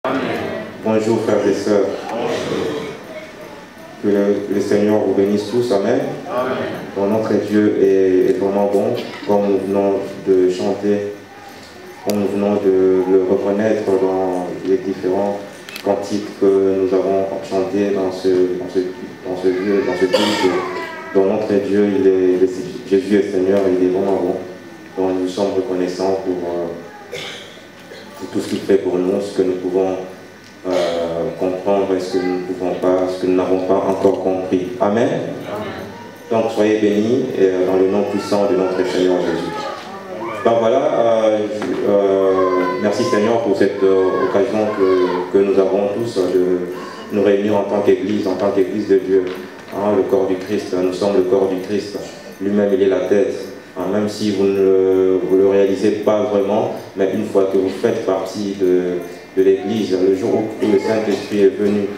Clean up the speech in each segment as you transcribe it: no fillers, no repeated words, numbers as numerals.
Amen. Bonjour frères et sœurs. Que le Seigneur vous bénisse tous. Amen. Amen. Bon, notre Dieu est vraiment bon, comme nous venons de chanter, comme nous venons de le reconnaître dans les différents cantiques que nous avons chantés dans ce lieu, dans ce culte. Donc notre Dieu, Jésus est Seigneur, il est vraiment bon. Donc nous sommes reconnaissants pour tout ce qu'il fait pour nous, ce que nous pouvons comprendre et ce que nous ne pouvons pas, ce que nous n'avons pas encore compris. Amen. Donc soyez bénis dans le nom puissant de notre Seigneur Jésus. Donc voilà, merci Seigneur pour cette occasion que nous avons tous de nous réunir en tant qu'Église de Dieu. Le corps du Christ, nous sommes le corps du Christ. Lui-même, il est la tête. Même si vous ne le réalisez pas vraiment, mais une fois que vous faites partie de l'Église, le jour où le Saint-Esprit est venu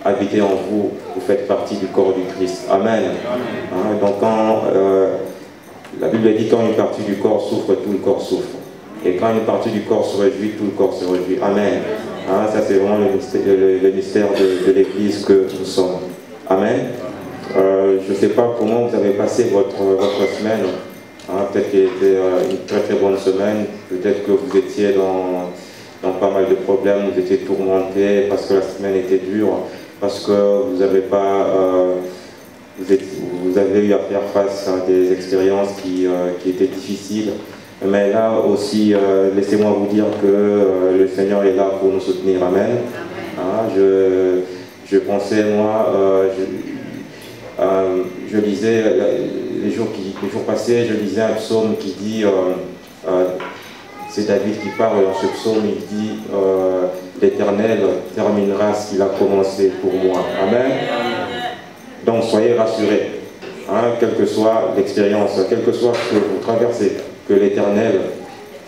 habiter en vous, vous faites partie du corps du Christ. Amen. Donc quand la Bible dit quand une partie du corps souffre, tout le corps souffre. Et quand une partie du corps se réjouit, tout le corps se réjouit. Amen. Ça c'est vraiment le mystère de l'Église que nous sommes. Amen. Je ne sais pas comment vous avez passé votre semaine. Peut-être qu'elle était une très très bonne semaine. Peut-être que vous étiez dans pas mal de problèmes, vous étiez tourmenté parce que la semaine était dure, parce que vous avez eu à faire face à des expériences qui étaient difficiles. Mais là aussi, laissez-moi vous dire que le Seigneur est là pour nous soutenir. Amen. Je pensais, moi, je lisais les jours passés, je lisais un psaume qui dit, c'est David qui parle dans ce psaume, il dit l'Éternel terminera ce qu'il a commencé pour moi. Amen. Donc soyez rassurés, quelle que soit l'expérience, quel que soit ce que vous traversez, que l'Éternel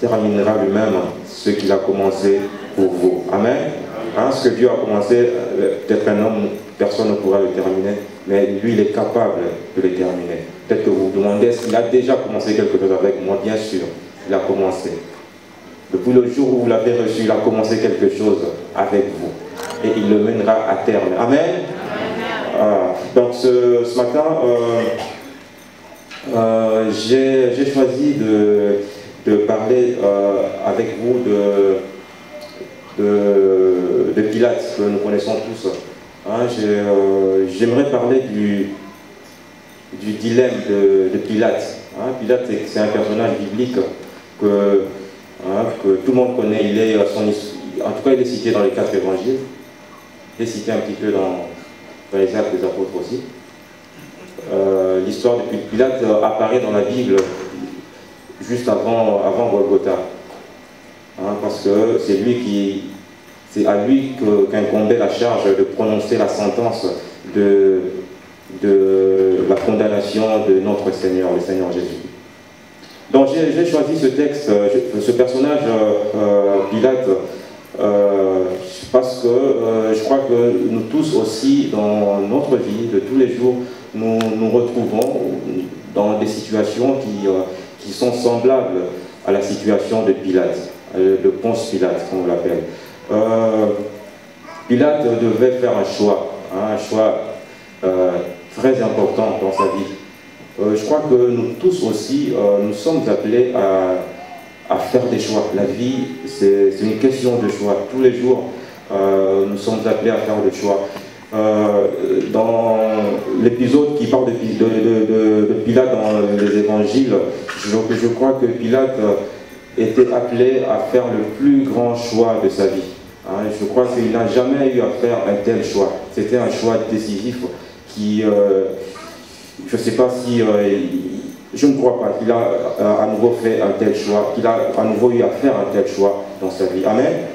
terminera lui-même ce qu'il a commencé pour vous. Amen. Ce que Dieu a commencé, peut-être un homme, personne ne pourra le terminer, mais lui, il est capable de le terminer. Peut-être que vous vous demandez s'il a déjà commencé quelque chose avec moi. Bien sûr, il a commencé. Depuis le jour où vous l'avez reçu, il a commencé quelque chose avec vous. Et il le mènera à terme. Amen. Donc ce matin, j'ai choisi de parler avec vous de Pilate, que nous connaissons tous. J'aimerais parler du dilemme de Pilate. Pilate, c'est un personnage biblique que tout le monde connaît. En tout cas, il est cité dans les 4 évangiles. Il est cité un petit peu dans les Actes des Apôtres aussi. L'histoire de Pilate apparaît dans la Bible juste avant Golgotha. Parce que c'est à lui qu'incombait la charge de prononcer la sentence de la condamnation de notre Seigneur, le Seigneur Jésus. Donc j'ai choisi ce texte, ce personnage Pilate, parce que je crois que nous tous aussi, dans notre vie de tous les jours, nous retrouvons dans des situations qui sont semblables à la situation de Pilate, de Ponce Pilate, comme on l'appelle. Pilate devait faire un choix très important dans sa vie. Je crois que nous tous aussi, nous sommes appelés à faire des choix. La vie, c'est une question de choix. Tous les jours, nous sommes appelés à faire des choix. Dans l'épisode qui parle de Pilate dans les évangiles, je crois que Pilate était appelé à faire le plus grand choix de sa vie. Je crois qu'il n'a jamais eu à faire un tel choix. C'était un choix décisif qui, je ne sais pas si, je ne crois pas qu'il a à nouveau fait un tel choix, qu'il a à nouveau eu à faire un tel choix dans sa vie. Amen.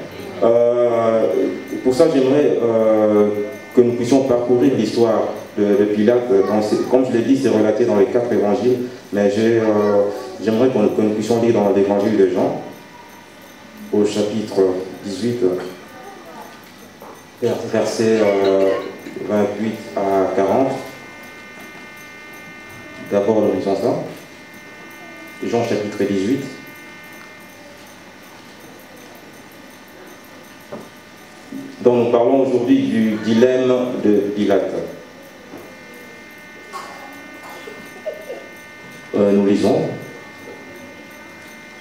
Pour ça, j'aimerais que nous puissions parcourir l'histoire de Pilate. Comme je l'ai dit, c'est relaté dans les 4 évangiles, mais j'aimerais que nous puissions lire dans l'évangile de Jean, au chapitre 18, versets 28 à 40. D'abord, nous lisons ça. Jean chapitre 18. dont nous parlons aujourd'hui, du dilemme de Pilate. Nous lisons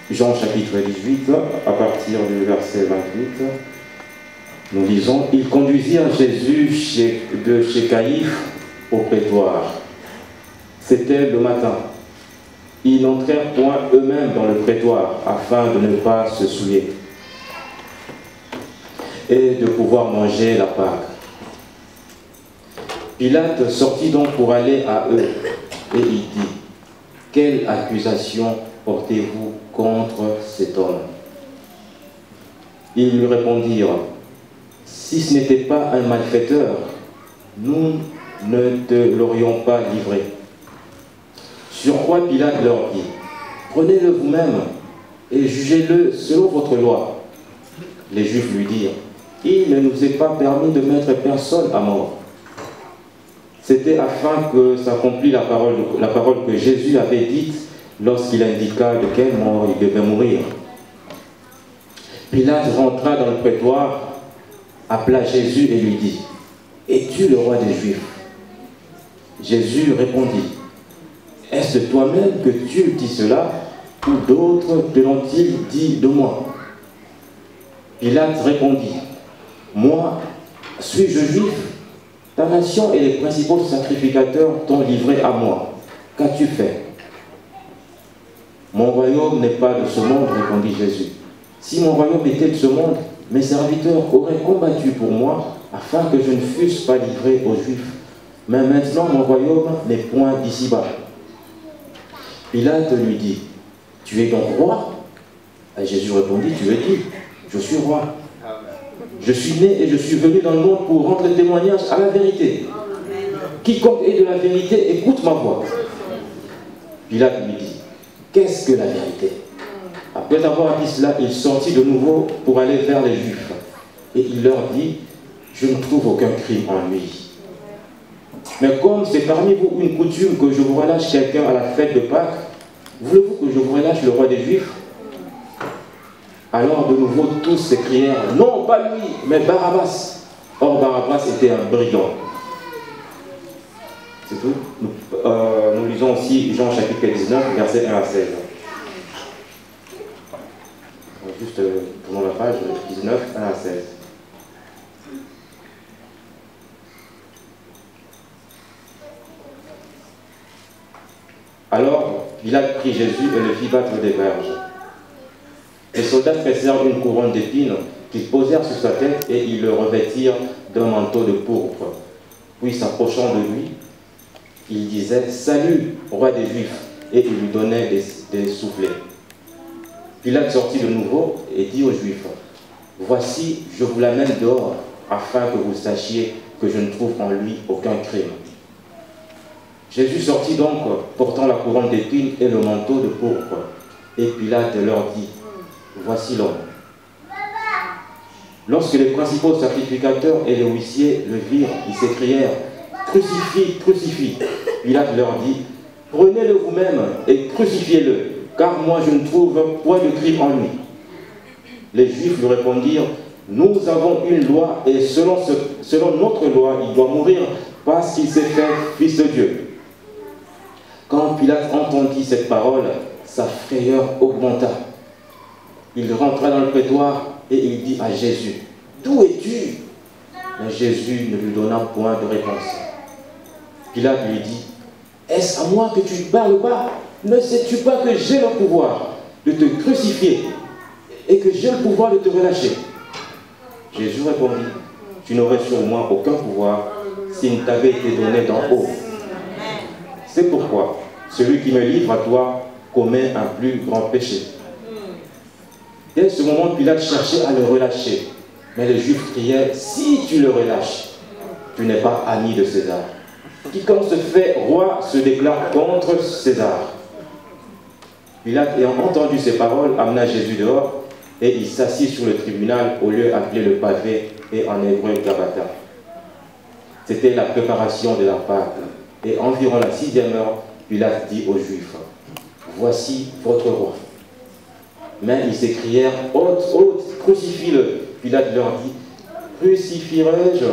Jean chapitre 18, à partir du verset 28. Nous lisons: ils conduisirent Jésus de chez Caïphe au prétoire. C'était le matin. Ils n'entrèrent point eux-mêmes dans le prétoire, afin de ne pas se souiller et de pouvoir manger la Pâque. Pilate sortit donc pour aller à eux, et il dit: quelle accusation portez-vous contre cet homme? Ils lui répondirent: si ce n'était pas un malfaiteur, nous ne te l'aurions pas livré. Sur quoi Pilate leur dit: prenez-le vous-même et jugez-le selon votre loi. Les Juifs lui dirent: il ne nous est pas permis de mettre personne à mort. C'était afin que s'accomplisse la parole que Jésus avait dite lorsqu'il indiqua de quelle mort il devait mourir. Pilate rentra dans le prétoire, appela Jésus et lui dit: es-tu le roi des Juifs? Jésus répondit: est-ce toi-même que tu dis cela, ou d'autres te l'ont-ils dit de moi? Pilate répondit: moi, suis-je juif? Ta nation et les principaux sacrificateurs t'ont livré à moi. Qu'as-tu fait? Mon royaume n'est pas de ce monde, répondit Jésus. Si mon royaume était de ce monde, mes serviteurs auraient combattu pour moi, afin que je ne fusse pas livré aux Juifs. Mais maintenant, mon royaume n'est point d'ici-bas. Pilate lui dit: tu es donc roi? Et Jésus répondit: tu es dit, je suis roi. Je suis né et je suis venu dans le monde pour rendre témoignage à la vérité. Quiconque est de la vérité, écoute ma voix. Pilate lui dit: qu'est-ce que la vérité? Après avoir dit cela, il sortit de nouveau pour aller vers les Juifs. Et il leur dit: je ne trouve aucun crime en lui. Mais comme c'est parmi vous une coutume que je vous relâche quelqu'un à la fête de Pâques, voulez-vous que je vous relâche le roi des Juifs? Alors de nouveau tous s'écrièrent: non, pas lui, mais Barabbas. Or Barabbas était un brigand. C'est tout. Nous lisons aussi Jean chapitre 19, versets 1 à 16. Juste tournons la page 19, 1 à 16. Alors Pilate prit Jésus et le fit battre des verges. Les soldats tressèrent une couronne d'épines qu'ils posèrent sur sa tête et ils le revêtirent d'un manteau de pourpre. Puis s'approchant de lui, il disait: salut, roi des Juifs, et il lui donnait des soufflets. Pilate sortit de nouveau et dit aux Juifs: voici, je vous l'amène dehors, afin que vous sachiez que je ne trouve en lui aucun crime. Jésus sortit donc, portant la couronne d'épines et le manteau de pourpre. Et Pilate leur dit: voici l'homme. Lorsque les principaux sacrificateurs et les huissiers le virent, ils s'écrièrent: crucifie, crucifie. Pilate leur dit: prenez-le vous-même et crucifiez-le, car moi je ne trouve point de crime en lui. Les Juifs lui répondirent: nous avons une loi, et selon notre loi, il doit mourir parce qu'il s'est fait fils de Dieu. Quand Pilate entendit cette parole, sa frayeur augmenta. Il rentra dans le prétoire et il dit à Jésus: d'où es-tu? Mais Jésus ne lui donna point de réponse. Pilate lui dit: est-ce à moi que tu ne parles pas? Ne sais-tu pas que j'ai le pouvoir de te crucifier et que j'ai le pouvoir de te relâcher? Jésus répondit: tu n'aurais sur moi aucun pouvoir s'il ne t'avait été donné d'en haut. C'est pourquoi celui qui me livre à toi commet un plus grand péché. Dès ce moment, Pilate cherchait à le relâcher. Mais les Juifs criaient: si tu le relâches, tu n'es pas ami de César. Quiconque se fait roi se déclare contre César. Pilate, ayant entendu ces paroles, amena Jésus dehors et il s'assit sur le tribunal au lieu appelé le pavé et en hébreu Gabata. C'était la préparation de la Pâque. Et environ la 6e heure, Pilate dit aux Juifs: voici votre roi. Mais ils s'écrièrent: ôte, ôte, crucifie-le. Pilate leur dit: crucifierai-je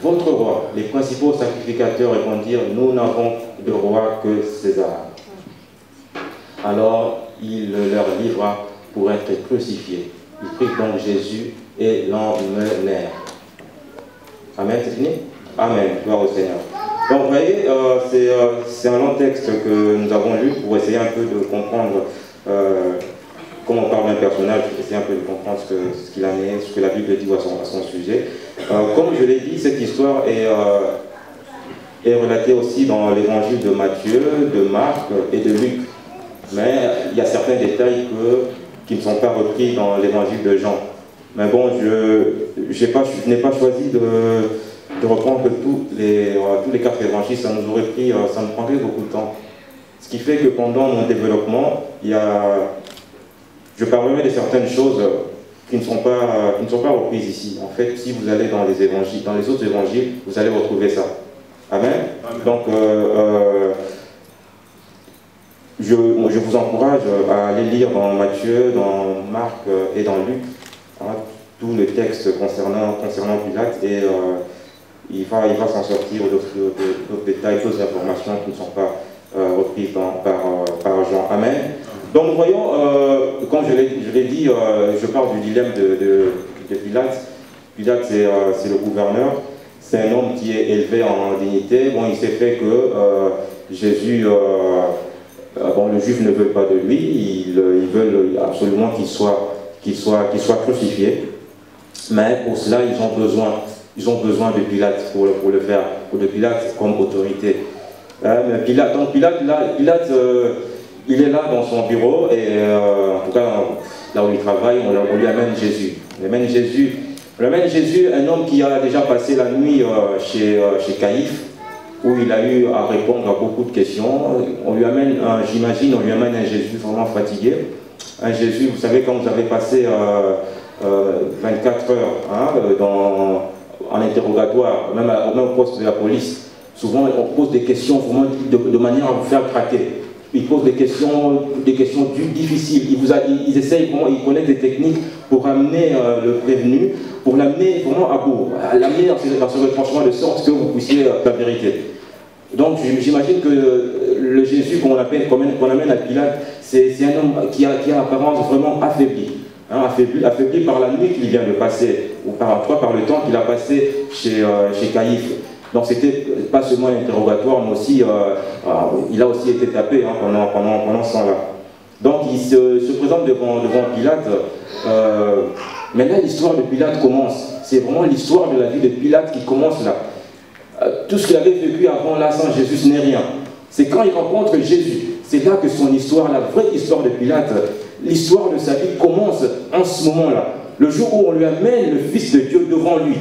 votre roi? Les principaux sacrificateurs répondirent, nous n'avons de roi que César. Alors il leur livra pour être crucifié. Ils prirent donc Jésus et l'emmenèrent. Amen, c'est fini? Amen, gloire au Seigneur. Donc vous voyez, c'est un long texte que nous avons lu pour essayer un peu de comprendre comment on parle d'un personnage, essayer un peu de comprendre ce qu'il en est, ce que la Bible dit à son sujet. Comme je l'ai dit, cette histoire est relatée aussi dans l'évangile de Matthieu, de Marc et de Luc. Mais il y a certains détails qui ne sont pas repris dans l'évangile de Jean. Mais bon, je n'ai pas choisi de reprendre tous les 4 évangiles, ça nous prendrait beaucoup de temps. Ce qui fait que pendant mon développement, je parlerai de certaines choses qui ne sont pas reprises ici. En fait, si vous allez dans les évangiles, dans les autres évangiles, vous allez retrouver ça. Amen. Donc, je vous encourage à aller lire dans Matthieu, dans Marc et dans Luc, tout le texte concernant Pilate, et il va s'en sortir d'autres détails, d'autres informations qui ne sont pas reprises par Jean. Amen. Donc voyons, comme je l'ai dit, je parle du dilemme de Pilate. Pilate, c'est le gouverneur. C'est un homme qui est élevé en dignité. Bon, il s'est fait que Jésus, les Juifs ne veulent pas de lui. Ils veulent absolument qu'il soit crucifié. Mais pour cela, ils ont besoin de Pilate pour le faire, ou de Pilate comme autorité. Mais Pilate, il est là dans son bureau, et en tout cas, là où il travaille, on lui amène Jésus. On amène Jésus, un homme qui a déjà passé la nuit chez Caïphe, où il a eu à répondre à beaucoup de questions. On lui amène, j'imagine, un Jésus vraiment fatigué. Un Jésus, vous savez, quand vous avez passé 24 heures en interrogatoire, même au poste de la police, souvent on pose des questions vraiment de manière à vous faire craquer. Ils posent des questions difficiles. Ils essayent vraiment, ils connaissent des techniques pour amener le prévenu, pour l'amener vraiment à bout, l'amener dans ce retranchement de sorte que vous puissiez la vérité. Donc j'imagine que le Jésus qu'on amène à Pilate, c'est un homme qui a l'apparence vraiment affaibli. Affaibli par la nuit qu'il vient de passer, ou par le temps qu'il a passé chez Caïphe. Donc c'était pas seulement l'interrogatoire, mais aussi, il a aussi été tapé pendant ce temps-là. Donc il se présente devant Pilate. Mais là, l'histoire de Pilate commence. C'est vraiment l'histoire de la vie de Pilate qui commence là. Tout ce qu'il avait vécu avant là, sans Jésus, ce n'est rien. C'est quand il rencontre Jésus. C'est là que son histoire, la vraie histoire de Pilate, l'histoire de sa vie commence en ce moment-là. Le jour où on lui amène le Fils de Dieu devant lui.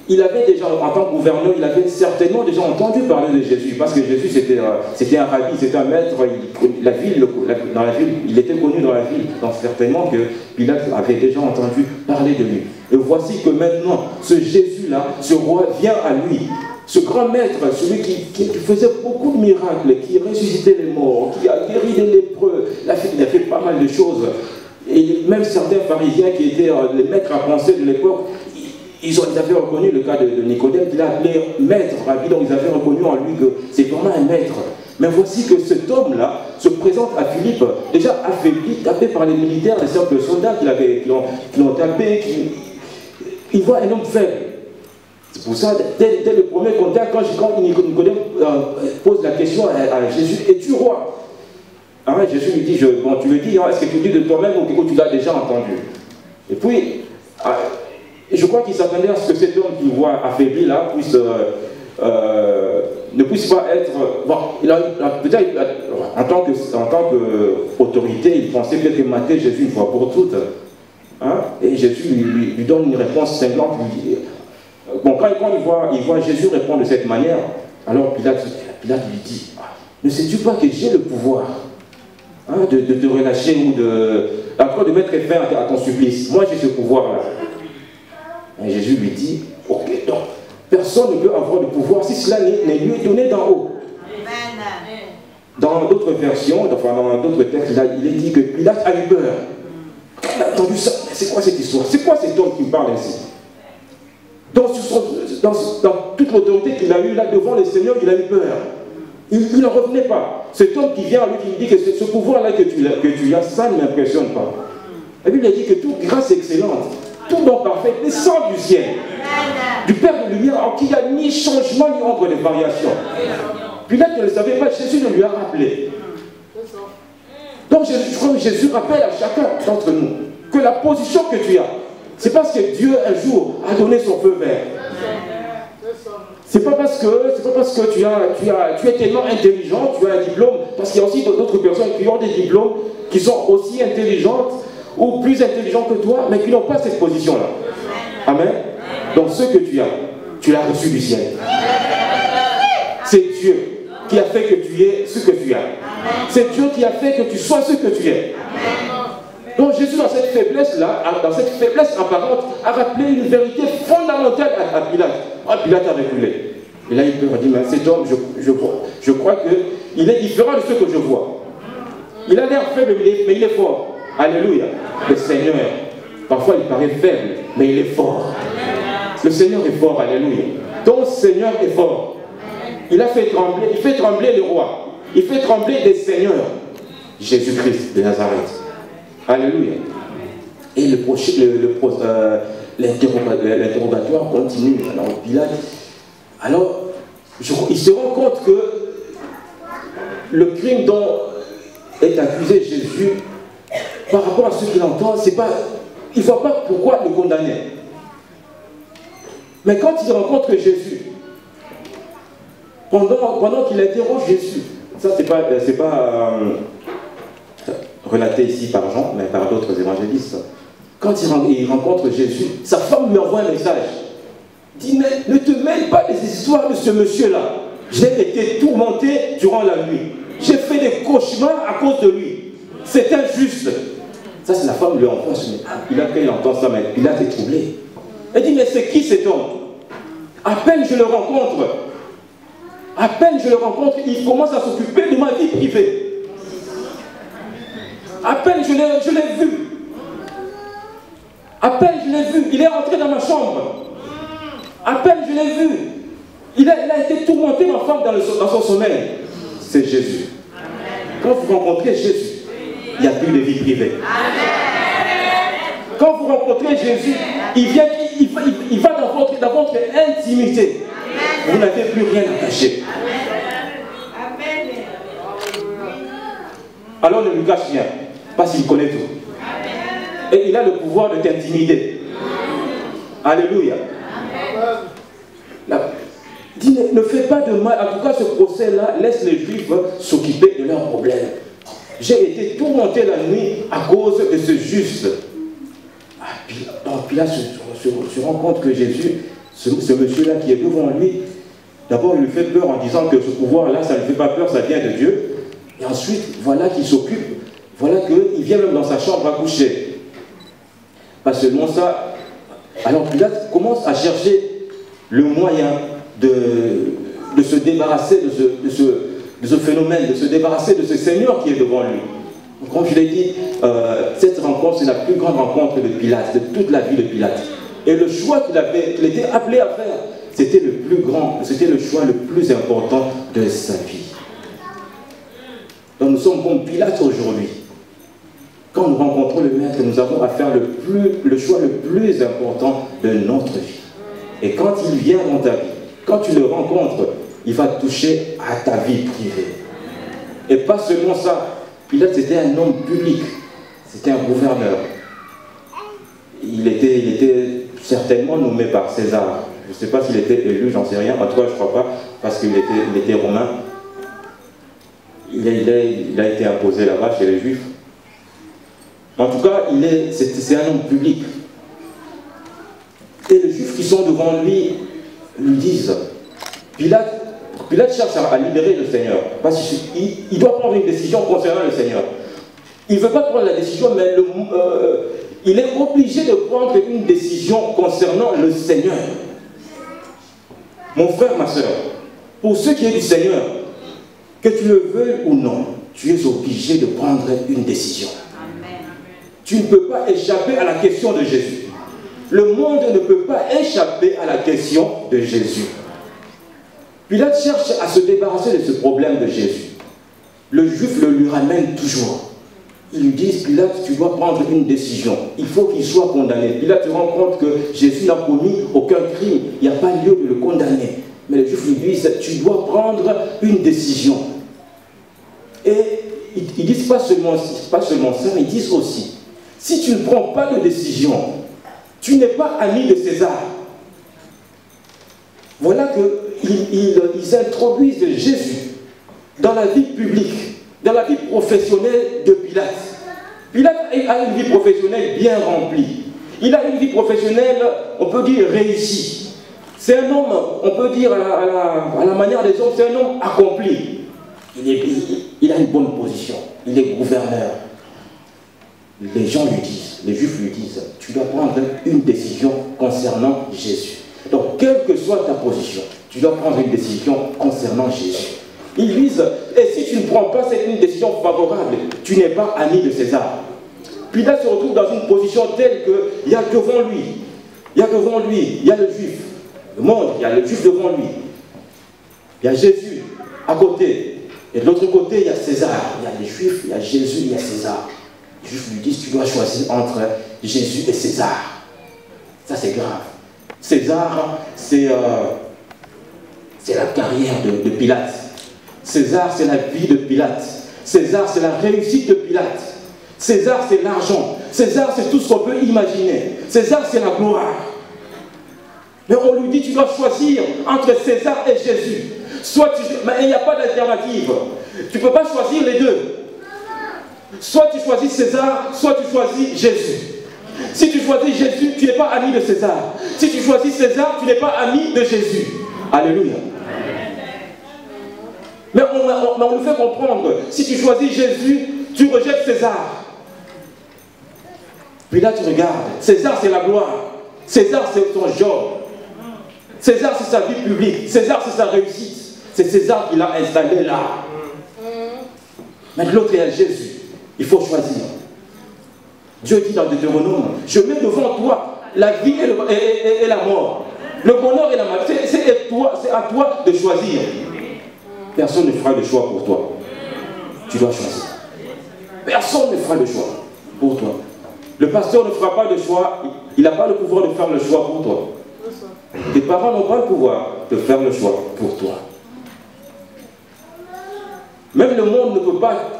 Il avait déjà, en tant que gouverneur, il avait certainement déjà entendu parler de Jésus, parce que Jésus c'était un rabbi, c'était un maître, dans la ville, il était connu dans la ville, donc certainement que Pilate avait déjà entendu parler de lui. Et voici que maintenant, ce Jésus-là, ce roi vient à lui, ce grand maître, celui qui faisait beaucoup de miracles, qui ressuscitait les morts, qui a guéri les lépreux, il a fait pas mal de choses. Et même certains pharisiens qui étaient les maîtres à penser de l'époque, ils avaient reconnu le cas de Nicodème, qu'il a appelé maître, rabbi, donc ils avaient reconnu en lui que c'est vraiment un maître. Mais voici que cet homme-là se présente à Philippe, déjà affaibli, tapé par les militaires, les cercles de soldats qui l'ont tapé, il voit un homme faible. C'est pour ça, dès le premier contact, quand Nicodème pose la question à Jésus, es-tu roi? Jésus lui dit, bon, tu le dis, est-ce que tu le dis de toi-même ou tu l'as déjà entendu? Et puis, je crois qu'il s'attendait à ce que cet homme qu'il voit affaibli là ne puisse pas être... Bon, peut-être en tant qu'autorité, il pensait peut-être mater Jésus une fois pour toutes. Et Jésus lui donne une réponse cinglante. Bon, quand il voit Jésus répondre de cette manière, alors Pilate lui dit, ne sais-tu pas que j'ai le pouvoir de te relâcher ou de mettre fin à ton supplice? Moi j'ai ce pouvoir-là. Et Jésus lui dit, ok, donc personne ne peut avoir le pouvoir si cela n'est lui donné d'en haut. Amen. Dans d'autres versions, dans d'autres textes, là, il est dit que Pilate a eu peur. Il a entendu ça, mais c'est quoi cette histoire? C'est quoi cet homme qui me parle ainsi? dans toute l'autorité qu'il a eue là devant le Seigneur, il a eu peur. Il n'en revenait pas. Cet homme qui vient à lui, qui lui dit que ce pouvoir-là que tu as, ça ne m'impressionne pas. La Bible a dit que toute grâce excellente, tout don parfait descend du ciel, du Père de lumière, en qui il n'y a ni changement ni ombre de variation. Puis là, tu ne le savais pas, Jésus le lui a rappelé. Donc je crois que Jésus rappelle à chacun d'entre nous que la position que tu as, c'est parce que Dieu un jour a donné son feu vert. C'est pas parce que tu es tellement intelligent, tu as un diplôme, parce qu'il y a aussi d'autres personnes qui ont des diplômes, qui sont aussi intelligentes ou plus intelligentes que toi, mais qui n'ont pas cette position-là. Amen. Donc ce que tu l'as reçu du ciel. C'est Dieu qui a fait que tu es ce que tu as. C'est Dieu qui a fait que tu sois ce que tu es. Donc Jésus, dans cette faiblesse-là, dans cette faiblesse apparente, a rappelé une vérité fondamentale à Pilate. Ah, Pilate a reculé. Et là, il peut dire, mais cet homme, je crois qu'il est différent de ce que je vois. Il a l'air faible, mais il est fort. Alléluia. Le Seigneur, parfois il paraît faible, mais il est fort. Le Seigneur est fort, alléluia. Ton Seigneur est fort. Il fait trembler les rois. Il fait trembler des seigneurs. Jésus-Christ de Nazareth. Alléluia. Et l'interrogatoire continue. Alors Pilate, il se rend compte que le crime dont est accusé Jésus, par rapport à ce qu'il entend, il ne voit pas pourquoi le condamner. Mais quand il rencontre Jésus, pendant qu'il interroge Jésus, ça c'est pas relaté ici par Jean, mais par d'autres évangélistes. Quand il rencontre Jésus, sa femme lui envoie un message. Il dit, mais ne te mêle pas des histoires de ce monsieur-là. J'ai été tourmenté durant la nuit. J'ai fait des cauchemars à cause de lui. C'est injuste. Ça, c'est la femme lui envoie. Quand il entend ça, mais il a été troublé. Elle dit, mais c'est qui cet homme? À peine je le rencontre. À peine je le rencontre, il commence à s'occuper de ma vie privée. À peine je l'ai vu. À peine je l'ai vu. Il est rentré dans ma chambre. À peine je l'ai vu. Il a été tourmenté, ma femme, dans son sommeil. C'est Jésus. Quand vous rencontrez Jésus, il n'y a plus de vie privée. Quand vous rencontrez Jésus, il va dans votre intimité. Vous n'avez plus rien à cacher. Alors ne lui cache rien, parce qu'il connaît tout. Et il a le pouvoir de t'intimider. Alléluia. Dis, ne fais pas de mal. En tout cas, ce procès-là laisse les Juifs s'occuper de leurs problèmes. J'ai été tourmenté la nuit à cause de ce juste. Donc Pilate se rend compte que Jésus, ce monsieur-là qui est devant lui, d'abord il lui fait peur en disant que ce pouvoir-là, ça ne lui fait pas peur, ça vient de Dieu. Et ensuite, voilà qu'il s'occupe, voilà qu'il vient même dans sa chambre à coucher. Pas seulement ça. Alors Pilate commence à chercher le moyen de se débarrasser de ce phénomène, de se débarrasser de ce Seigneur qui est devant lui. Comme je l'ai dit, cette rencontre, c'est la plus grande rencontre de Pilate, de toute la vie de Pilate. Et le choix qu'il était appelé à faire, c'était le plus grand, c'était le choix le plus important de sa vie. Donc nous sommes comme Pilate aujourd'hui. Quand nous rencontrons le Maître, nous avons à faire le choix le plus important de notre vie. Et quand il vient dans ta vie, quand tu le rencontres, il va toucher à ta vie privée. Et pas seulement ça, Pilate c'était un homme public, c'était un gouverneur. Il était certainement nommé par César. Je ne sais pas s'il était élu, j'en sais rien, en tout cas je ne crois pas, parce qu'il était romain. Il a été imposé là-bas chez les Juifs. En tout cas, c'est un homme public. Et les Juifs qui sont devant lui disent, Pilate cherche à libérer le Seigneur, parce qu'il doit prendre une décision concernant le Seigneur. Il ne veut pas prendre la décision, mais il est obligé de prendre une décision concernant le Seigneur. Mon frère, ma soeur, pour ce qui est du Seigneur, que tu le veuilles ou non, tu es obligé de prendre une décision. Amen. Tu ne peux pas échapper à la question de Jésus. Le monde ne peut pas échapper à la question de Jésus. Pilate cherche à se débarrasser de ce problème de Jésus. Le juif le lui ramène toujours. Ils lui disent, Pilate, tu dois prendre une décision. Il faut qu'il soit condamné. Pilate se rend compte que Jésus n'a commis aucun crime. Il n'y a pas lieu de le condamner. Mais les juifs lui disent, tu dois prendre une décision. Et ils disent pas seulement ça, ils disent aussi, si tu ne prends pas de décision, tu n'es pas ami de César. Voilà qu'ils introduisent Jésus dans la vie publique, dans la vie professionnelle de Pilate. Pilate a une vie professionnelle bien remplie. Il a une vie professionnelle, on peut dire, réussie. C'est un homme, on peut dire à la manière des hommes, c'est un homme accompli. Il a une bonne position. Il est gouverneur. Les gens lui disent, les juifs lui disent, tu dois prendre une décision concernant Jésus. Donc, quelle que soit ta position, tu dois prendre une décision concernant Jésus. Ils disent, et si tu ne prends pas une décision favorable, tu n'es pas ami de César. Pilate se retrouve dans une position telle qu'il y a devant lui, il y a le juif, le monde, il y a le juif devant lui, il y a Jésus à côté, et de l'autre côté, il y a César, il y a les juifs, il y a Jésus, il y a César. Les juifs lui disent, tu dois choisir entre Jésus et César. Ça, c'est grave. César, c'est la carrière de Pilate. César, c'est la vie de Pilate. César, c'est la réussite de Pilate. César, c'est l'argent. César, c'est tout ce qu'on peut imaginer. César, c'est la gloire. Mais on lui dit, tu dois choisir entre César et Jésus. Mais il n'y a pas d'alternative. Tu ne peux pas choisir les deux. Soit tu choisis César, soit tu choisis Jésus. Si tu choisis Jésus, tu n'es pas ami de César. Si tu choisis César, tu n'es pas ami de Jésus. Alléluia. Mais on nous fait comprendre, si tu choisis Jésus, tu rejettes César. Puis là, tu regardes. César, c'est la gloire. César, c'est son job. César, c'est sa vie publique. César, c'est sa réussite. C'est César qui l'a installé là. Mais de l'autre, il y a Jésus. Il faut choisir. Dieu dit dans Deutéronome, je mets devant toi la vie et la mort. Le bonheur et la mort. C'est à toi de choisir. Personne ne fera le choix pour toi. Tu dois choisir. Personne ne fera le choix pour toi. Le pasteur ne fera pas de choix. Il n'a pas le pouvoir de faire le choix pour toi. Tes parents n'ont pas le pouvoir de faire le choix pour toi. Même le monde ne peut pas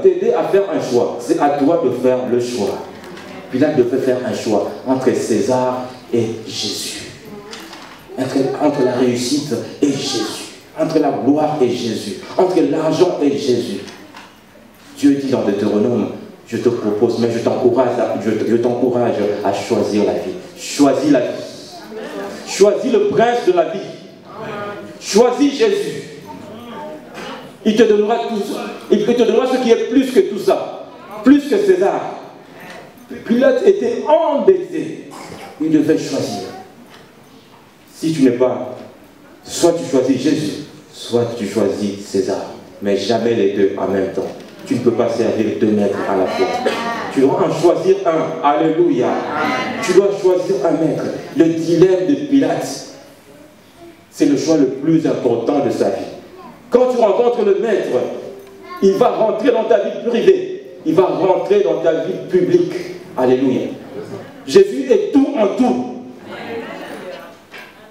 t'aider à faire un choix. C'est à toi de faire le choix. Pilate devait faire un choix entre César et Jésus. Entre la réussite et Jésus. Entre la gloire et Jésus. Entre l'argent et Jésus. Dieu dit dans Deutéronome, je te propose, mais je t'encourage à choisir la vie. Choisis la vie. Choisis le prince de la vie. Choisis Jésus. Il te donnera tout ça. Il te donnera ce qui est plus que tout ça. Plus que César. Pilate était embêté. Il devait choisir. Si tu n'es pas, soit tu choisis Jésus, soit tu choisis César. Mais jamais les deux en même temps. Tu ne peux pas servir deux maîtres à la fois. Tu dois en choisir un. Alléluia. Tu dois choisir un maître. Le dilemme de Pilate, c'est le choix le plus important de sa vie. Quand tu rencontres le maître, il va rentrer dans ta vie privée. Il va rentrer dans ta vie publique. Alléluia. Jésus est tout en tout.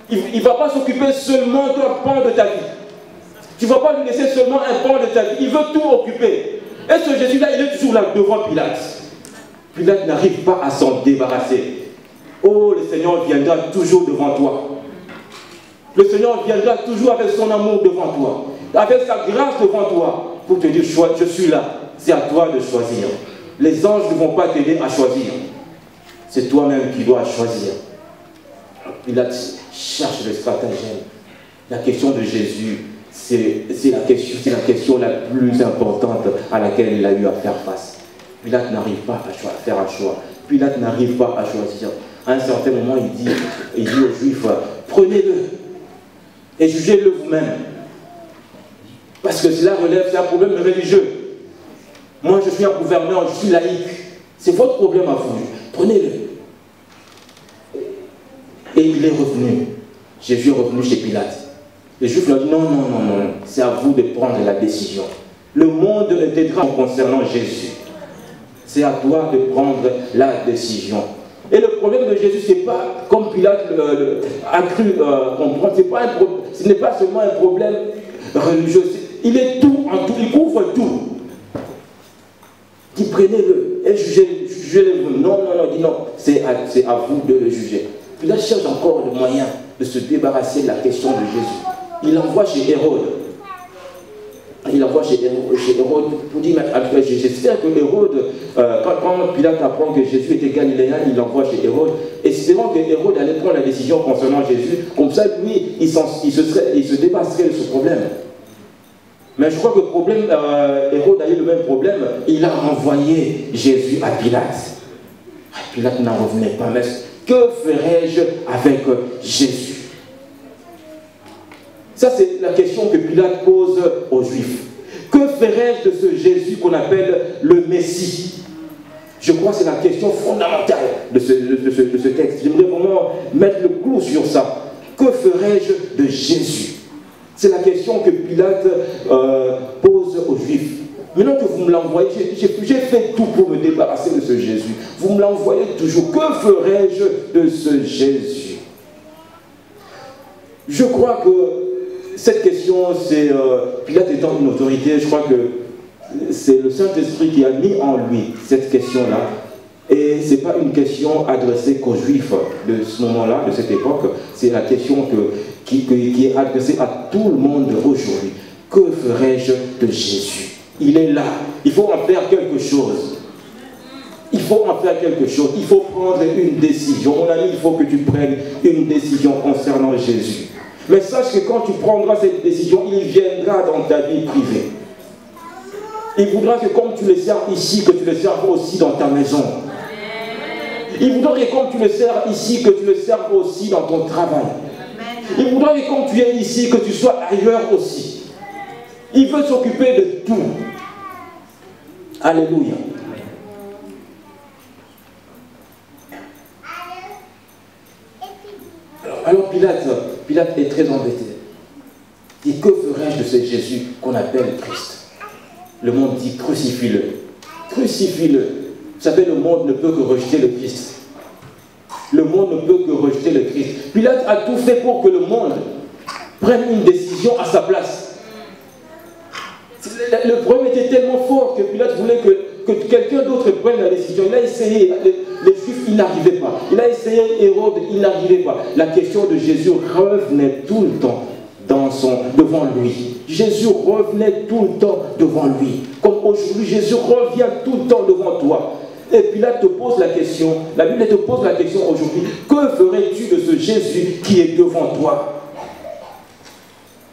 Il ne va pas s'occuper seulement d'un pan de ta vie. Tu ne vas pas lui laisser seulement un pan de ta vie. Il veut tout occuper. Et ce Jésus-là, il est toujours là devant Pilate. Pilate n'arrive pas à s'en débarrasser. Oh, le Seigneur viendra toujours devant toi. Le Seigneur viendra toujours avec son amour devant toi. Avec sa grâce devant toi. Pour te dire, je suis là. C'est à toi de choisir. Les anges ne vont pas t'aider à choisir. C'est toi-même qui dois choisir. Pilate cherche le stratagème. La question de Jésus, c'est la question la plus importante à laquelle il a eu à faire face. Pilate n'arrive pas à faire un choix. Pilate n'arrive pas à choisir. À un certain moment, il dit aux Juifs, prenez-le et jugez-le vous-même. Parce que cela relève, c'est un problème religieux. Moi, je suis un gouverneur, je suis laïque. C'est votre problème à vous. Prenez-le. Et il est revenu. Jésus est revenu chez Pilate. Les Juifs lui ont dit non, non, non, non, c'est à vous de prendre la décision. Le monde t'aidera concernant Jésus. C'est à toi de prendre la décision. Et le problème de Jésus, ce n'est pas, comme Pilate a cru comprendre, ce n'est pas seulement un problème religieux. Il est tout en tout, il couvre tout. Dit prenez-le et jugez-le. Non, non, non, dit non, c'est à vous de le juger. Pilate cherche encore le moyen de se débarrasser de la question de Jésus. Il envoie chez Hérode. Il envoie chez Hérode pour dire, j'espère que Hérode, quand Pilate apprend que Jésus était galiléen, il l'envoie chez Hérode, espérant que Hérode allait prendre la décision concernant Jésus, comme ça lui, il se dépasserait de ce problème. Mais je crois que le problème, Hérode a eu le même problème, il a renvoyé Jésus à Pilate. Pilate n'en revenait pas, mais que ferais-je avec Jésus? Ça, c'est la question que Pilate pose aux Juifs. Que ferais-je de ce Jésus qu'on appelle le Messie? Je crois que c'est la question fondamentale de ce texte. J'aimerais vraiment mettre le clou sur ça. Que ferais-je de Jésus? C'est la question que Pilate pose aux Juifs. Maintenant que vous me l'envoyez, j'ai fait tout pour me débarrasser de ce Jésus. Vous me l'envoyez toujours. Que ferais-je de ce Jésus? Je crois que cette question, c'est Pilate étant une autorité, je crois que c'est le Saint-Esprit qui a mis en lui cette question-là. Et ce n'est pas une question adressée qu'aux Juifs de ce moment-là, de cette époque. C'est la question qui est adressée à tout le monde aujourd'hui. Que ferais-je de Jésus? Il est là. Il faut en faire quelque chose. Il faut en faire quelque chose. Il faut prendre une décision. Mon ami, il faut que tu prennes une décision concernant Jésus. Mais sache que quand tu prendras cette décision, il viendra dans ta vie privée. Il voudra que comme tu le serves ici, que tu le serves aussi dans ta maison. Il voudra que comme tu le sers ici, que tu le serves aussi dans ton travail. Il voudra que comme tu es ici, que tu sois ailleurs aussi. Il veut s'occuper de tout. Alléluia. Alors Pilate est très embêté. Il dit, que ferais-je de ce Jésus qu'on appelle Christ? Le monde dit, crucifie-le. Crucifie-le. Vous savez, le monde ne peut que rejeter le Christ. Le monde ne peut que rejeter le Christ. Pilate a tout fait pour que le monde prenne une décision à sa place. Le problème était tellement fort que Pilate voulait que quelqu'un d'autre prenne la décision. Il a essayé, les Juifs, ils n'arrivaient pas. Il a essayé Hérode, il n'arrivait pas. La question de Jésus revenait tout le temps devant lui. Jésus revenait tout le temps devant lui. Comme aujourd'hui, Jésus revient tout le temps devant toi. Et Pilate te pose la question, la Bible te pose la question aujourd'hui, que ferais-tu de ce Jésus qui est devant toi?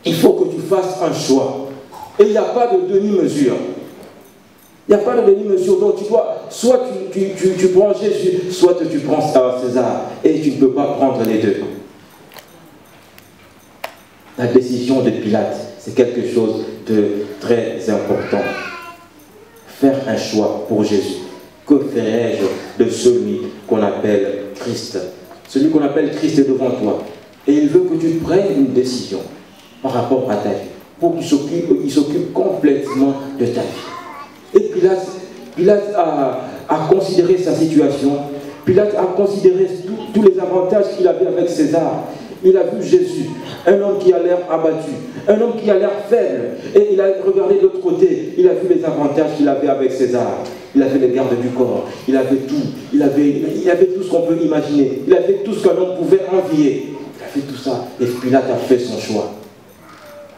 Il faut que tu fasses un choix. Et il n'y a pas de demi-mesure. Il n'y a pas de demi-mesure. Donc tu dois, soit tu prends Jésus, soit tu prends César. Et tu ne peux pas prendre les deux. La décision de Pilate, c'est quelque chose de très important. Faire un choix pour Jésus. Que ferais-je de celui qu'on appelle Christ? Celui qu'on appelle Christ est devant toi. Et il veut que tu prennes une décision par rapport à ta vie. Pour qu'il s'occupe complètement de ta vie. Et Pilate a considéré sa situation. Pilate a considéré tous les avantages qu'il avait avec César. Il a vu Jésus, un homme qui a l'air abattu, un homme qui a l'air faible. Et il a regardé de l'autre côté, il a vu les avantages qu'il avait avec César. Il avait les gardes du corps, il avait tout. Il avait tout ce qu'on peut imaginer. Il avait tout ce qu'un homme pouvait envier. Il a fait tout ça. Et Pilate a fait son choix.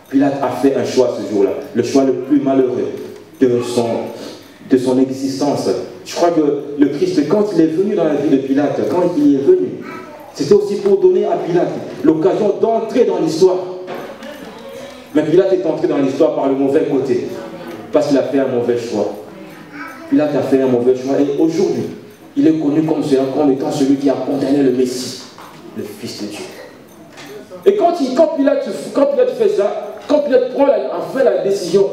Pilate a fait un choix ce jour-là. Le choix le plus malheureux de son existence. Je crois que le Christ, quand il est venu dans la vie de Pilate, quand il est venu, c'était aussi pour donner à Pilate l'occasion d'entrer dans l'histoire. Mais Pilate est entré dans l'histoire par le mauvais côté, parce qu'il a fait un mauvais choix. Pilate a fait un mauvais choix et aujourd'hui, il est connu comme étant celui qui a condamné le Messie, le Fils de Dieu. Et quand Pilate fait ça, quand Pilate a fait la décision,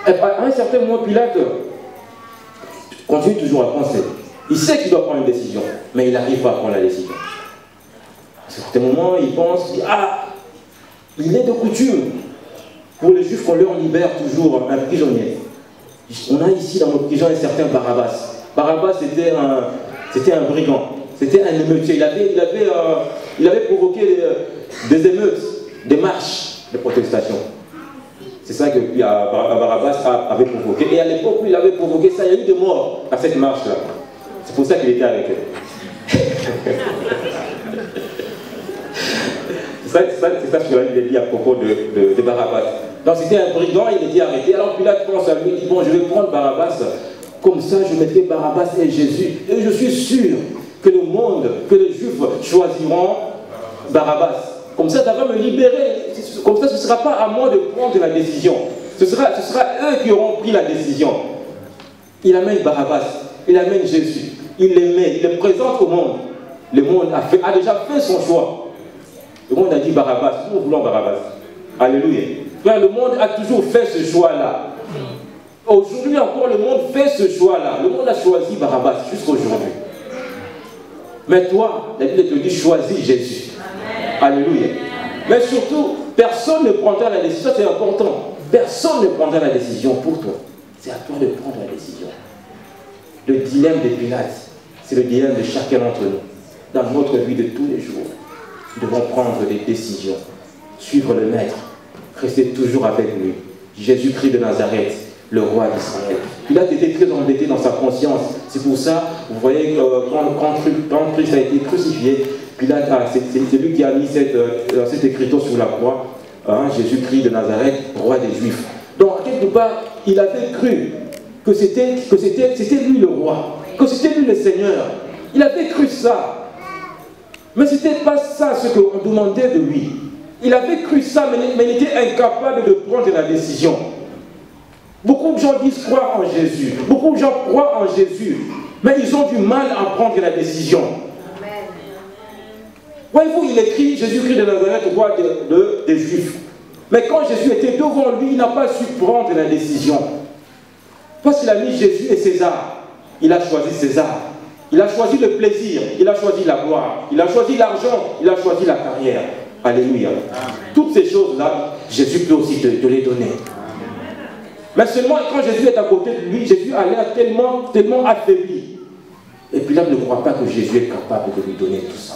à un certain moment, Pilate continue toujours à penser. Il sait qu'il doit prendre une décision, mais il n'arrive pas à prendre la décision. certains moments, ils pensent, ah, il est de coutume pour les Juifs qu'on leur libère toujours un prisonnier. On a ici dans notre prison un certain Barabbas. Barabbas c'était un brigand, c'était un émeutier. Il avait provoqué des émeutes, des marches de protestation. C'est ça que Barabbas avait provoqué. Et à l'époque où il avait provoqué ça, il y a eu des morts à cette marche-là. C'est pour ça qu'il était arrêté. C'est ça ce que la Bible dit à propos de Barabbas. Donc c'était un brigand, il était arrêté. Alors Pilate pense à lui, il dit, bon, je vais prendre Barabbas, comme ça je mettrai Barabbas et Jésus. Et je suis sûr que le monde, que les Juifs choisiront Barabbas. Comme ça va me libérer. Comme ça, ce ne sera pas à moi de prendre la décision. Ce sera eux qui auront pris la décision. Il amène Barabbas, il amène Jésus. Il les met, il les présente au monde. Le monde a déjà fait son choix. Le monde a dit Barabbas, nous voulons Barabbas. Alléluia. Frère, le monde a toujours fait ce choix-là. Aujourd'hui encore, le monde fait ce choix-là. Le monde a choisi Barabbas jusqu'à aujourd'hui. Mais toi, la Bible te dit choisis Jésus. Alléluia. Mais surtout, personne ne prendra la décision, c'est important. Personne ne prendra la décision pour toi. C'est à toi de prendre la décision. Le dilemme de Pilate, c'est le dilemme de chacun d'entre nous. Dans notre vie de tous les jours, nous devons prendre des décisions. Suivre le Maître. Rester toujours avec lui. Jésus-Christ de Nazareth, le roi d'Israël. Pilate était très embêté dans sa conscience. C'est pour ça, vous voyez, quand Christ a été crucifié, Pilate, c'est lui qui a mis cette écriture sur la croix, hein, Jésus-Christ de Nazareth, roi des Juifs. Donc, quelque part, il avait cru que c'était lui le roi, que c'était lui le Seigneur. Il avait cru ça. Mais ce n'était pas ça ce qu'on demandait de lui. Il avait cru ça, mais il était incapable de prendre la décision. Beaucoup de gens disent croire en Jésus. Beaucoup de gens croient en Jésus, mais ils ont du mal à prendre la décision. Voyez-vous, il écrit Jésus-Christ de Nazareth, roi des Juifs. Mais quand Jésus était devant lui, il n'a pas su prendre la décision. Parce qu'il a mis Jésus et César. Il a choisi César. Il a choisi le plaisir. Il a choisi la gloire. Il a choisi l'argent. Il a choisi la carrière. Alléluia. Toutes ces choses-là, Jésus peut aussi te les donner. Mais seulement quand Jésus est à côté de lui, Jésus a l'air tellement affaibli. Et puis là, ne croit pas que Jésus est capable de lui donner tout ça.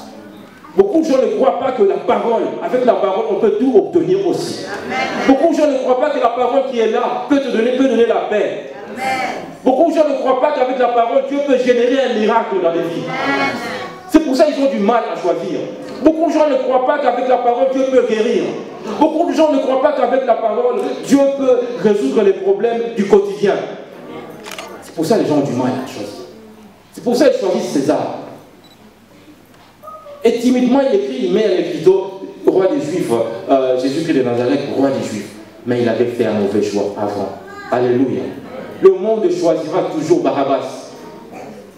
Beaucoup de gens ne croient pas que la parole, avec la parole, on peut tout obtenir aussi. Amen. Beaucoup de gens ne croient pas que la parole qui est là peut donner la paix. Amen. Beaucoup de gens ne croient pas qu'avec la parole, Dieu peut générer un miracle dans les vies. C'est pour ça qu'ils ont du mal à choisir. Beaucoup de gens ne croient pas qu'avec la parole, Dieu peut guérir. Beaucoup de gens ne croient pas qu'avec la parole, Dieu peut résoudre les problèmes du quotidien. C'est pour ça que les gens ont du mal à choisir. C'est pour ça qu'ils choisissent César. Et timidement, il met à l'écriture, roi des Juifs, Jésus-Christ de Nazareth, roi des Juifs. Mais il avait fait un mauvais choix avant. Alléluia. Le monde choisira toujours Barabbas.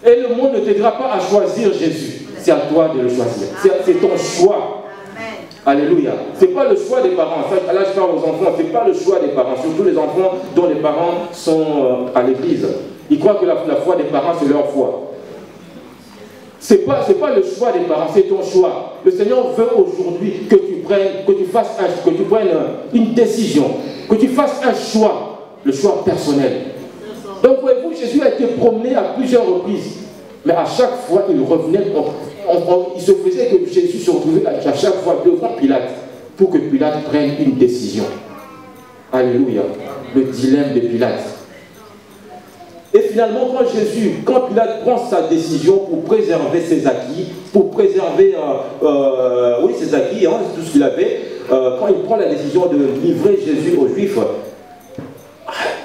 Et le monde ne t'aidera pas à choisir Jésus. C'est à toi de le choisir. C'est ton choix. Alléluia. Ce n'est pas le choix des parents. Là, je parle aux enfants. Ce n'est pas le choix des parents. Surtout les enfants dont les parents sont à l'église. Ils croient que la foi des parents, c'est leur foi. Ce n'est pas le choix des parents, c'est ton choix. Le Seigneur veut aujourd'hui que tu prennes une décision, que tu fasses un choix, le choix personnel. Donc voyez-vous, Jésus a été promené à plusieurs reprises. Mais à chaque fois, il revenait, il se faisait que Jésus se retrouvait à chaque fois devant Pilate, pour que Pilate prenne une décision. Alléluia. Le dilemme de Pilate. Et finalement, quand Pilate prend sa décision pour préserver ses acquis, ses acquis, hein, tout ce qu'il avait, quand il prend la décision de livrer Jésus aux Juifs,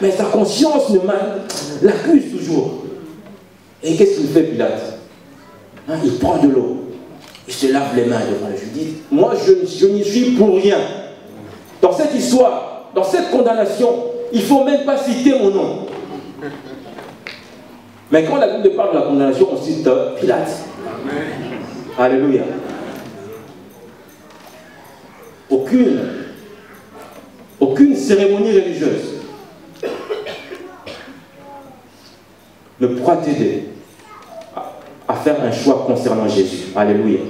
mais sa conscience l'accuse toujours. Et qu'est-ce qu'il fait, Pilate? Hein, il prend de l'eau, il se lave les mains devant le juge. Il dit, moi je n'y suis pour rien. Dans cette histoire, dans cette condamnation, il ne faut même pas citer mon nom. Mais quand la Bible parle de la condamnation, on cite Pilate. Amen. Alléluia. Aucune cérémonie religieuse ne pourra t'aider à faire un choix concernant Jésus. Alléluia.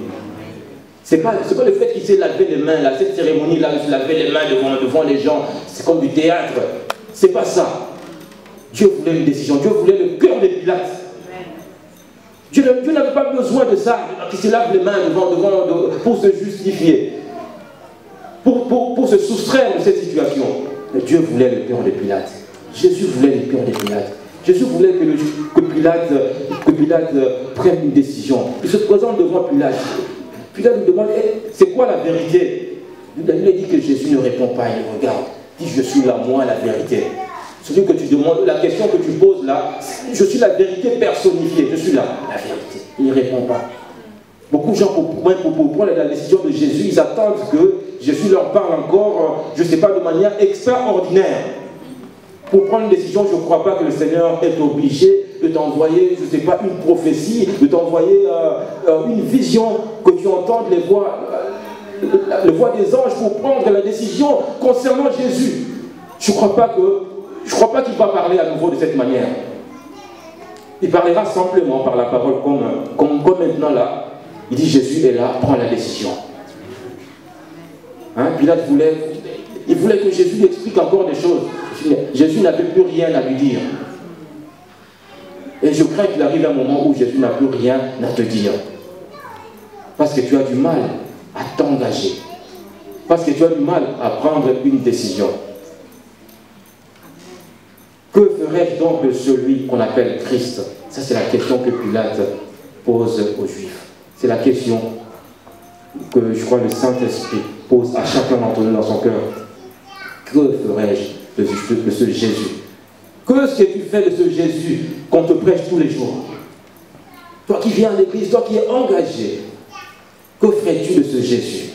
C'est pas le fait qu'il s'est lavé les mains, là, cette cérémonie-là, il se lavait les mains devant les gens, c'est comme du théâtre. C'est pas ça. Dieu voulait une décision, Dieu voulait le cœur de Pilate. Dieu n'avait pas besoin de ça, qu'il se lave les mains pour se justifier, pour se soustraire de cette situation. Mais Dieu voulait le cœur de Pilate. Jésus voulait le cœur de Pilate. Jésus voulait que Pilate prenne une décision. Il se présente devant Pilate. Pilate lui demande, c'est quoi la vérité? Il a dit que Jésus ne répond pas, il regarde. Il dit, je suis là, moi, la vérité. Celui que tu demandes, la question que tu poses là, je suis la vérité personnifiée, je suis là, la vérité. Il ne répond pas. Beaucoup de gens, pour prendre la décision de Jésus, ils attendent que Jésus leur parle encore, je ne sais pas, de manière extraordinaire. Pour prendre une décision, je ne crois pas que le Seigneur est obligé de t'envoyer, je ne sais pas, une prophétie, de t'envoyer une vision, que tu entendes les voix des anges pour prendre la décision concernant Jésus. Je ne crois pas qu'il va parler à nouveau de cette manière. Il parlera simplement par la parole comme maintenant là. Il dit Jésus est là, prends la décision. Hein? Pilate voulait que Jésus lui explique encore des choses. Jésus n'avait plus rien à lui dire. Et je crains qu'il arrive un moment où Jésus n'a plus rien à te dire. Parce que tu as du mal à t'engager. Parce que tu as du mal à prendre une décision. Que ferais-je donc de celui qu'on appelle Christ? Ça, c'est la question que Pilate pose aux Juifs. C'est la question que je crois le Saint-Esprit pose à chacun d'entre nous dans son cœur. Que ferais-je de ce Jésus? Qu'est-ce que tu fais de ce Jésus qu'on te prêche tous les jours? Toi qui viens à l'église, toi qui es engagé, que ferais-tu de ce Jésus?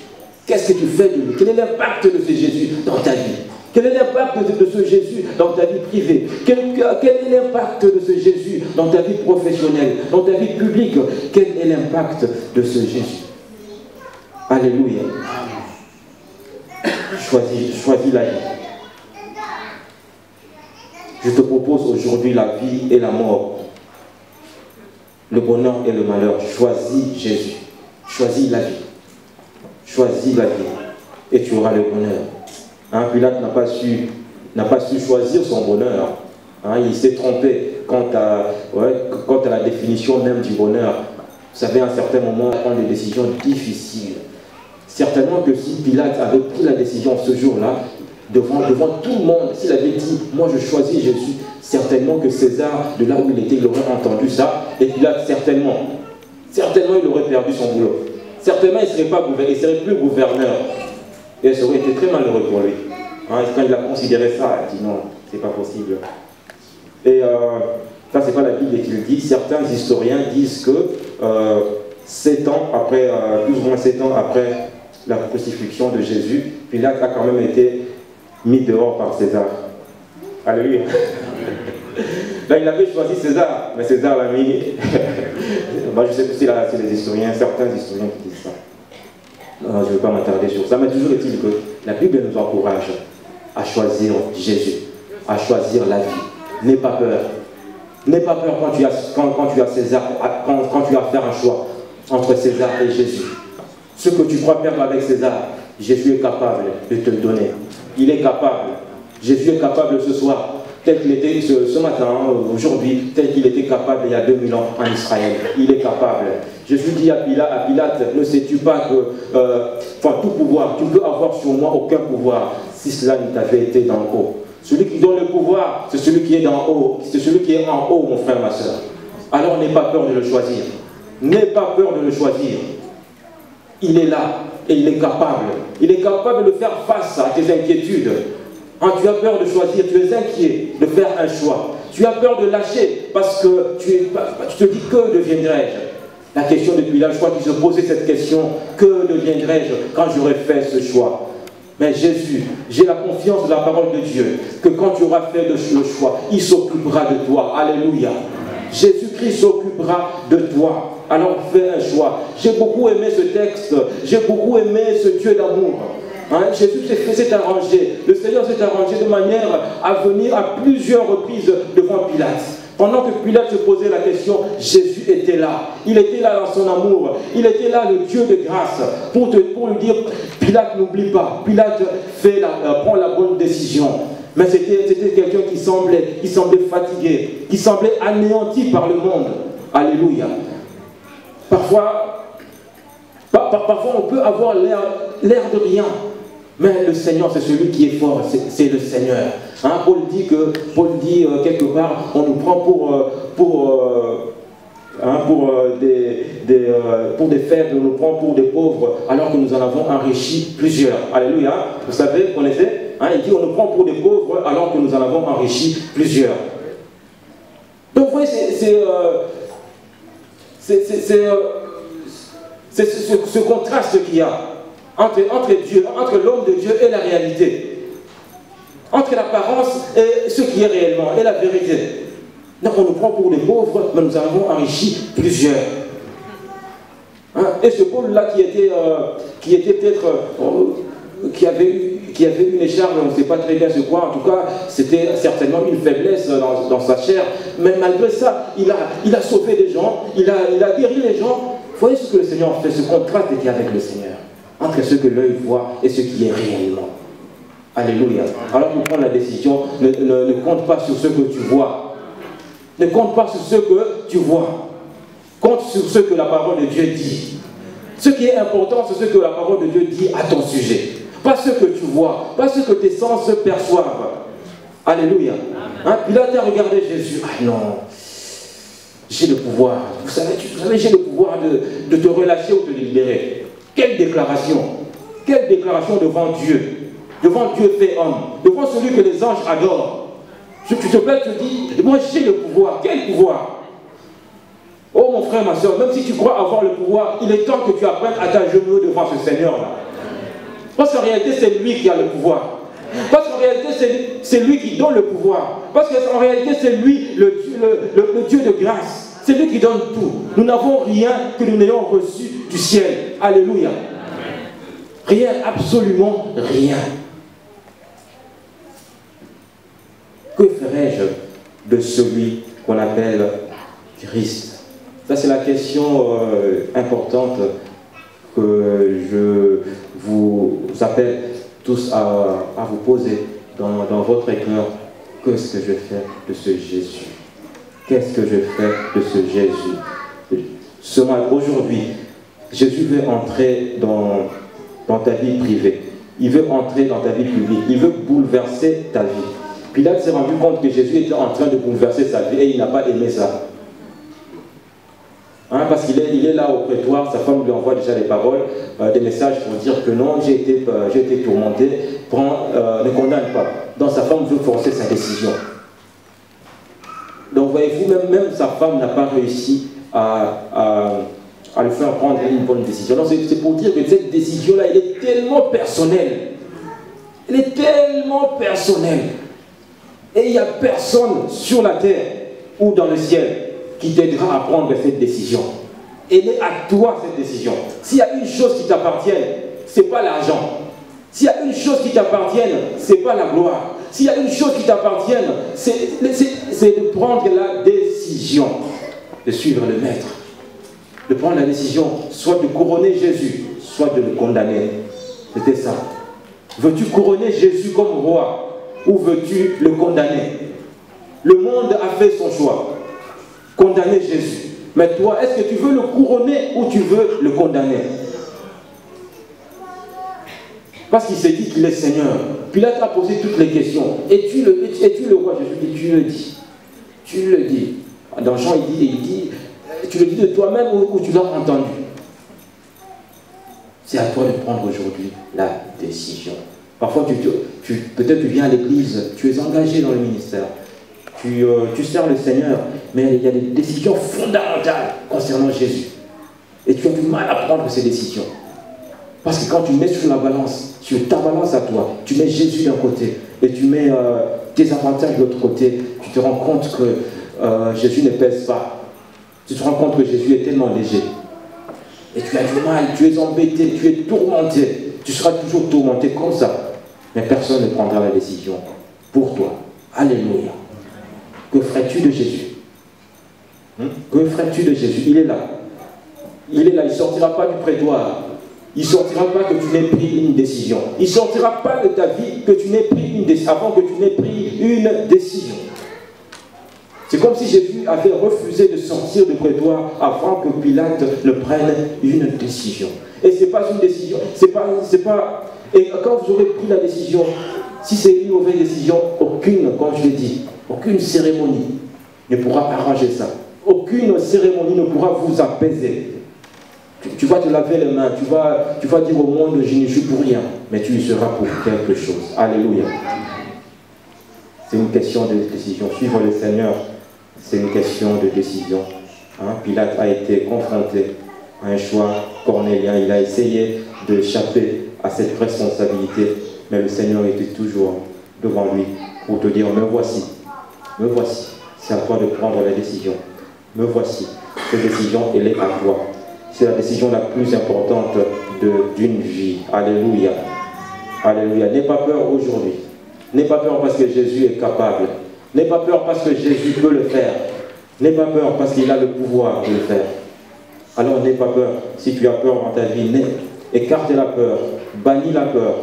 Qu'est-ce que tu fais de lui? Quel est l'impact de ce Jésus dans ta vie? Quel est l'impact de ce Jésus dans ta vie privée? Quel est l'impact de ce Jésus dans ta vie professionnelle, dans ta vie publique? Quel est l'impact de ce Jésus? Alléluia. Choisis la vie. Je te propose aujourd'hui la vie et la mort, le bonheur et le malheur. Choisis Jésus. Choisis la vie. Choisis la vie. Et tu auras le bonheur. Hein, Pilate n'a pas su choisir son bonheur. Hein, il s'est trompé quant à la définition même du bonheur. Vous savez, à un certain moment, on prend des décisions difficiles. Certainement que si Pilate avait pris la décision ce jour-là, devant tout le monde, s'il avait dit, moi je choisis Jésus, certainement que César, de là où il était, il aurait entendu ça, et Pilate, certainement, il aurait perdu son boulot. Certainement, il ne serait plus gouverneur. Et ça aurait été très malheureux pour lui. Hein, quand il a considéré ça, il dit non, c'est pas possible. Et ça, c'est pas la Bible qui le dit. Certains historiens disent que 7 ans après, plus ou moins 7 ans après la crucifixion de Jésus, Pilate a quand même été mis dehors par César. Alléluia. Là, il avait choisi César, mais César l'a mis. Moi, je sais que c'est les historiens, certains historiens qui disent ça. Non, je ne vais pas m'attarder sur ça, mais toujours est-il que la Bible nous encourage à choisir Jésus, à choisir la vie. N'aie pas peur. N'aie pas peur quand tu as César, quand tu as à faire un choix entre César et Jésus. Ce que tu crois perdre avec César, Jésus est capable de te le donner. Il est capable. Jésus est capable ce soir, tel qu'il était ce matin, aujourd'hui, tel qu'il était capable il y a 2000 ans en Israël. Il est capable. Jésus dit à Pilate, ne sais-tu pas que tout pouvoir, tu ne peux avoir sur moi aucun pouvoir si cela ne t'avait été d'en haut. Celui qui donne le pouvoir, c'est celui qui est d'en haut. C'est celui qui est en haut, mon frère, ma soeur. Alors n'aie pas peur de le choisir. N'aie pas peur de le choisir. Il est là et il est capable. Il est capable de faire face à tes inquiétudes. Quand tu as peur de choisir, tu es inquiet de faire un choix. Tu as peur de lâcher parce que tu te dis que deviendrai-je? La question de Pilate, je crois qu'il se posait cette question, que deviendrai-je quand j'aurai fait ce choix? Mais Jésus, j'ai la confiance de la parole de Dieu, que quand tu auras fait le choix, il s'occupera de toi. Alléluia. Jésus-Christ s'occupera de toi. Alors fais un choix. J'ai beaucoup aimé ce texte, j'ai beaucoup aimé ce Dieu d'amour. Hein, Jésus s'est arrangé, le Seigneur s'est arrangé de manière à venir à plusieurs reprises devant Pilate. Pendant que Pilate se posait la question, Jésus était là. Il était là dans son amour. Il était là, le Dieu de grâce, pour lui dire, Pilate, n'oublie pas. Pilate prend la bonne décision. Mais c'était quelqu'un qui semblait fatigué, qui semblait anéanti par le monde. Alléluia. Parfois on peut avoir l'air de rien. Mais le Seigneur, c'est celui qui est fort, c'est le Seigneur. Hein, Paul dit quelque part, on nous prend pour des faibles, on nous prend pour des pauvres, alors que nous en avons enrichi plusieurs. Alléluia. Vous savez, vous connaissez, hein, il dit on nous prend pour des pauvres, alors que nous en avons enrichi plusieurs. Donc vous voyez, c'est ce contraste qu'il y a entre l'homme de Dieu et la réalité, entre l'apparence et ce qui est réellement, et la vérité. Donc on nous prend pour des pauvres, mais nous avons enrichi plusieurs. Hein? Et ce Paul-là qui était peut-être, qui avait une écharpe, on ne sait pas très bien ce quoi, en tout cas, c'était certainement une faiblesse dans sa chair, mais malgré ça, il a sauvé des gens, il a guéri les gens. Vous voyez ce que le Seigneur fait, ce contraste qu'il y a avec le Seigneur, entre ce que l'œil voit et ce qui est réellement. Alléluia. Alors pour prendre la décision, ne compte pas sur ce que tu vois. Ne compte pas sur ce que tu vois. Compte sur ce que la parole de Dieu dit. Ce qui est important, c'est ce que la parole de Dieu dit à ton sujet. Pas ce que tu vois, pas ce que tes sens perçoivent. Alléluia. Hein? Pilate a regardé Jésus. Ah non, j'ai le pouvoir. Vous savez, j'ai le pouvoir de te relâcher ou de te libérer. Quelle déclaration! Quelle déclaration devant Dieu! Devant Dieu fait homme, devant celui que les anges adorent. Tu te plaît, tu dis, moi j'ai le pouvoir. Quel pouvoir? Oh mon frère, ma soeur, même si tu crois avoir le pouvoir, il est temps que tu apprennes à t'agenouiller devant ce Seigneur-là. Parce qu'en réalité, c'est lui qui a le pouvoir. Parce qu'en réalité, c'est lui qui donne le pouvoir. Parce qu'en réalité, c'est lui le Dieu de grâce. C'est lui qui donne tout. Nous n'avons rien que nous n'ayons reçu du ciel. Alléluia. Rien, absolument rien. Que ferais-je de celui qu'on appelle Christ? Ça, c'est la question importante que je vous appelle tous à vous poser dans votre cœur. Qu'est-ce que je fais de ce Jésus? Qu'est-ce que je fais de ce Jésus? Aujourd'hui, Jésus veut entrer dans ta vie privée. Il veut entrer dans ta vie publique. Il veut bouleverser ta vie. Pilate s'est rendu compte que Jésus était en train de bouleverser sa vie et il n'a pas aimé ça. Hein, parce qu'il est là au prétoire, sa femme lui envoie déjà des paroles, des messages pour dire que non, j'ai été tourmenté, ne condamne pas. Donc sa femme veut forcer sa décision. Donc voyez-vous, même sa femme n'a pas réussi à le faire prendre une bonne décision. Donc c'est pour dire que cette décision-là, elle est tellement personnelle. Elle est tellement personnelle. Et il n'y a personne sur la terre ou dans le ciel qui t'aidera à prendre cette décision. Elle est à toi cette décision. S'il y a une chose qui t'appartienne, ce n'est pas l'argent. S'il y a une chose qui t'appartienne, ce n'est pas la gloire. S'il y a une chose qui t'appartienne, c'est de prendre la décision de suivre le Maître. De prendre la décision, soit de couronner Jésus, soit de le condamner. C'était ça. Veux-tu couronner Jésus comme roi ou veux-tu le condamner? Le monde a fait son choix. Condamner Jésus. Mais toi, est-ce que tu veux le couronner ou tu veux le condamner? Parce qu'il s'est dit qu'il est Seigneur. Pilate a posé toutes les questions. Es-tu le roi Jésus? Et tu le dis. Tu le dis. Dans Jean, il dit, tu le dis de toi-même ou tu l'as entendu? C'est à toi de prendre aujourd'hui la décision. Parfois, peut-être tu viens à l'église, tu es engagé dans le ministère, tu sers le Seigneur, mais il y a des décisions fondamentales concernant Jésus. Et tu as du mal à prendre ces décisions. Parce que quand tu mets sur la balance, sur ta balance à toi, tu mets Jésus d'un côté et tu mets tes avantages de l'autre côté, tu te rends compte que Jésus ne pèse pas. Tu te rends compte que Jésus est tellement léger. Et tu as du mal, tu es embêté, tu es tourmenté. Tu seras toujours tourmenté comme ça. Mais personne ne prendra la décision pour toi. Alléluia. Que ferais-tu de Jésus? Que ferais-tu de Jésus? Il est là. Il est là, il ne sortira pas du prétoire. Il ne sortira pas que tu n'aies pris une décision. Il ne sortira pas de ta vie que tu n'aies pris une décision, avant que tu n'aies pris une décision. C'est comme si Jésus avait refusé de sortir du prétoire avant que Pilate ne prenne une décision. Et ce n'est pas une décision, et quand vous aurez pris la décision, si c'est une mauvaise décision, aucune, comme je l'ai dit, aucune cérémonie ne pourra arranger ça. Aucune cérémonie ne pourra vous apaiser. Tu vas te laver les mains, tu vas dire au monde, je n'y suis pour rien, mais tu y seras pour quelque chose. Alléluia. C'est une question de décision. Suivre le Seigneur, c'est une question de décision. Pilate a été confronté à un choix cornélien. Il a essayé d'échapper à cette responsabilité, mais le Seigneur était toujours devant lui pour te dire, me voici, c'est à toi de prendre la décision. Me voici, cette décision, elle est à toi. C'est la décision la plus importante d'une vie. Alléluia. Alléluia. N'aie pas peur aujourd'hui. N'aie pas peur parce que Jésus est capable. N'aie pas peur parce que Jésus peut le faire. N'aie pas peur parce qu'il a le pouvoir de le faire. Alors n'aie pas peur. Si tu as peur dans ta vie, écarte la peur. Bannis la peur.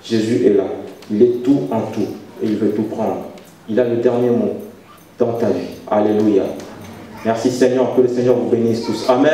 Jésus est là. Il est tout en tout. Et il veut tout prendre. Il a le dernier mot dans ta vie. Alléluia. Merci Seigneur, que le Seigneur vous bénisse tous. Amen.